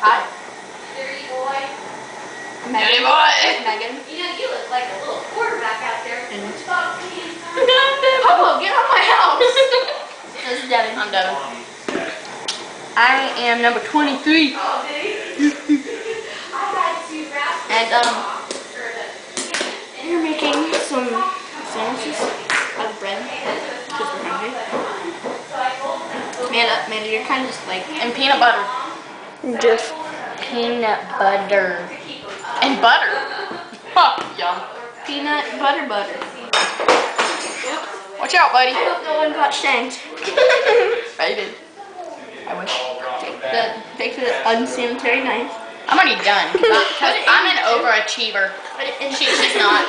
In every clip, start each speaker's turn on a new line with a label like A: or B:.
A: Hi. Megan. Megan.
B: You know, you look like a little quarterback out there.
A: Papa, get out of my house. This is Devin.
C: I'm Devin.
A: I am number 23.
B: Oh, did he? I had to wrap
A: And we're making some sandwiches out of bread because we're hungry. Amanda, you're kind of just like
C: And peanut butter.
A: just peanut butter
C: And butter. Huh, yum.
A: peanut butter.
C: Watch out, buddy.
A: I hope no one got shanked.
C: I did. I wish.
A: Take the unsanitary knife.
C: I'm already done. Because I'm an overachiever.
A: And
C: She's not.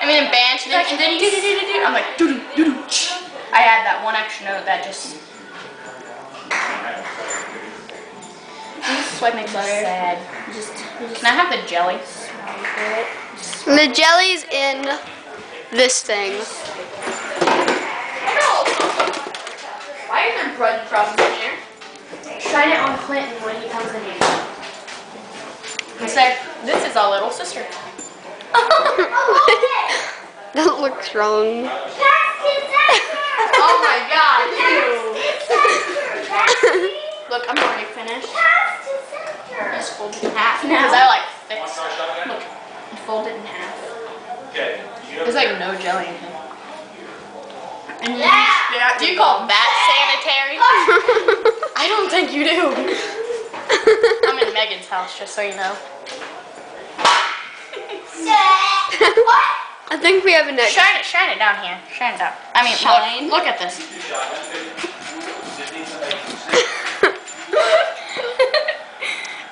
C: I mean, in band, she's like, I'm like, doo-doo. I had that one extra note that just
A: swipe my butter.
C: sad. Can I have the jelly?
D: The jelly's in this thing.
A: Why are there breadcrumbs in here? Shine it on Clinton when he comes in here.
C: And say, this is our little sister.
D: That looks wrong.
A: Oh my god, ew. Look, I'm already finished. Just fold it in half now.
C: Because I like thick stuff.
A: Look, fold it in half.
C: There's like no jelly in here.
A: And then
C: Do you call that sanitary? I don't think you do. I'm in Megan's house, just so you know.
D: I think we have a next.
C: Shine it down here. Shine it down. I mean,
A: Shine.
C: look at this.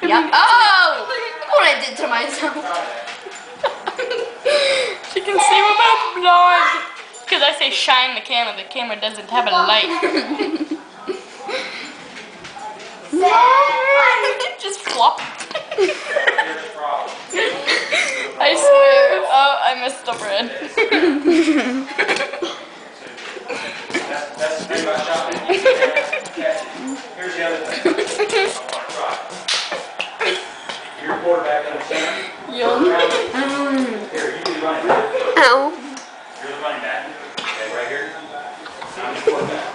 A: Yep. Oh! Look what I did to myself.
C: She can see with my blonde. Because I say shine the camera doesn't have a light. Just flop. I swear. Oh, I missed the bread.
E: Here's the other thing. Your quarterback in the center.
C: Yum.
E: Here, you do the running back.
D: Ow.
E: You're the running back. Okay, right here. I'm the quarterback.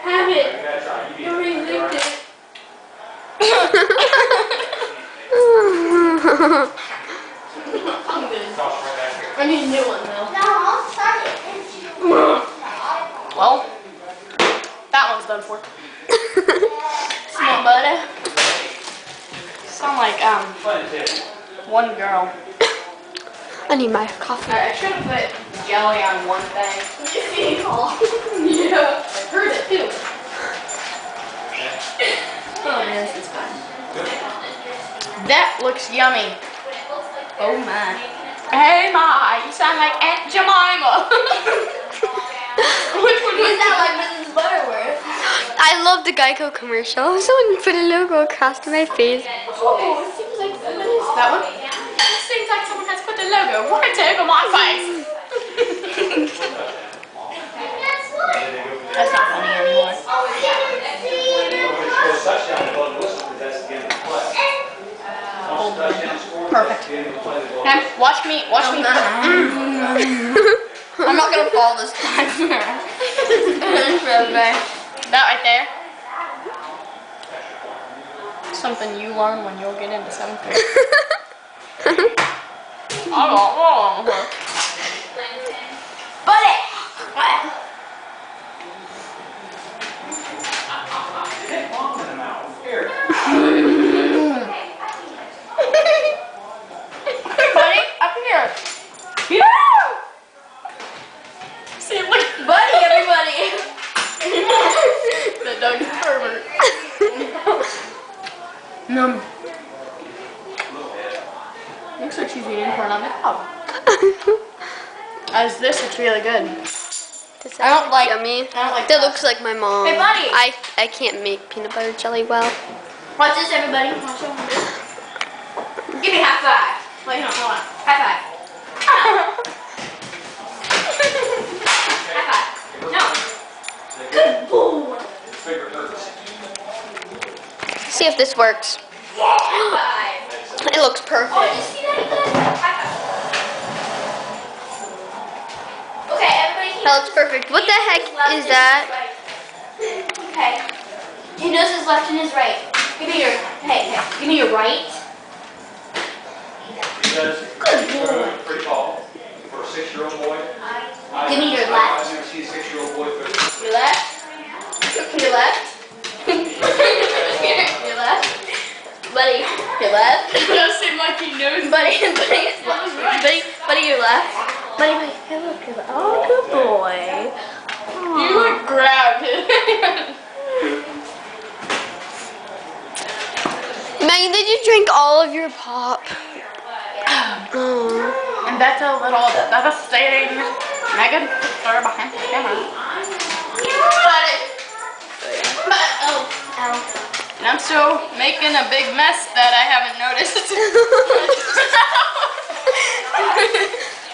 A: Have it. You already licked it. I'm good. I need a new one though.
C: Well, that one's done for.
A: Small butter.
C: Sound like one girl.
D: I need my coffee.
C: I should have put jelly on one thing.
A: Yeah. I heard it too. Oh man, this is fun.
C: That looks yummy.
A: Oh my.
C: Hey Ma, you sound like Aunt Jemima.
A: Which one was that like Mrs. Butterworth?
D: I love the Geico commercial. Someone put a logo across my face.
A: Oh, it seems like somebody's...
C: That one? It seems like someone has put the logo right over my face. That's not funny anymore. Perfect. Okay, watch me.
A: I'm not gonna fall this time.
C: That right there. Something you learn when you'll get into 7th grade.
A: Buddy! Buddy, up here. Yeah!
C: See, look.
A: Buddy, everybody.
C: The dog is pervert. Num. Looks like she's eating corn on the cob. As this, it's really good.
D: Does
C: I don't like.
D: yummy?
C: I don't like
D: That looks like my mom.
A: Hey, buddy.
D: I can't make peanut butter jelly well.
A: Watch this, everybody. Watch this. Give me a high five. Wait, no, hold on. High five. High five. No. Good boy.
E: Finger hurts.
D: See if this works.
A: High five.
D: It looks perfect.
A: Oh, did you see that? High five. Okay, everybody.
D: That looks perfect. What the heck is that?
A: Okay. He knows his left and his right. Give me your. Hey, give me your right.
E: He does. Good. Pretty tall for a 6-year-old boy.
A: Give me your left.
E: I've never seen a 6-year-old boy.
A: Your left. Your left. Your left. Buddy. Your left.
C: It does seem like he knows.
A: Buddy, your left. Buddy, your left. Buddy, hey, look. Oh, good boy.
C: You like grabbed it.
D: Megan, did you drink all of your pop? Oh.
C: And that's a little devastating. Megan, sorry behind the camera. And I'm still making a big mess that I haven't noticed.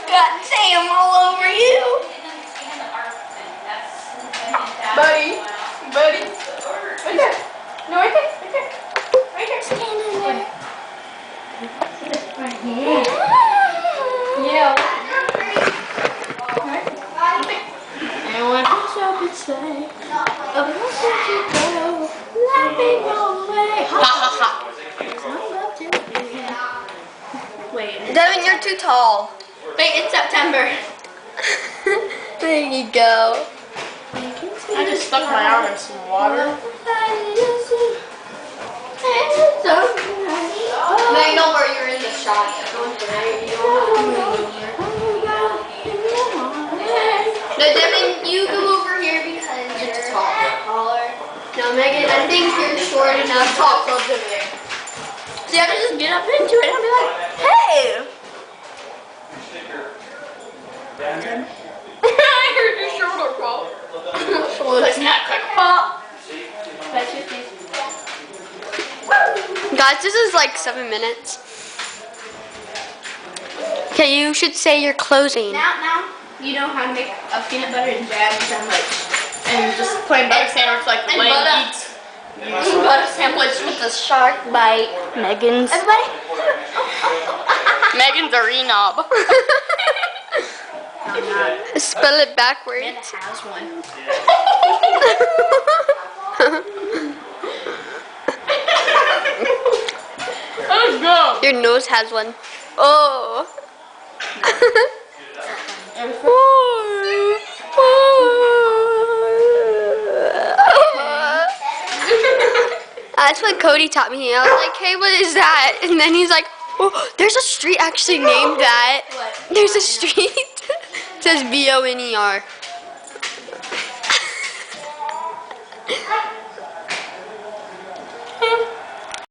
A: Got Sam all over you.
C: Buddy. Right there. No, right there. Right there.
A: Stand in there. Right here.
C: Yeah.
A: And when I shall be saved, of the city go, laughing away.
C: Ha ha ha.
A: Wait,
D: Devin, you're too tall.
A: it's September.
D: There you go.
C: I just stuck my arm in some water.
A: Megan, don't worry, you're in the shot. No, Devin, you go over here because you're taller. No, Megan, I think you're short enough. Top club's over there. So you have to just get up into it and be like, hey!
C: I heard your shoulder pop.
A: Let's not quick pop. That's your face.
D: Guys, this is like 7 minutes. Okay, you should say your closing.
A: Now, you know how to make a peanut butter and jam sandwich.
C: And just plain butter sandwich like
A: And
C: Lane
A: butter.
C: eats.
A: Butter sandwich with a shark bite.
D: Megan's.
A: Everybody?
C: Megan's a renob.
D: Spell it backwards.
A: Amanda has one.
C: Let's go.
D: Your nose has one. Oh. That's what Cody taught me. I was like, hey, what is that? And then he's like, oh, there's a street actually named that. There's a street. It says Boner.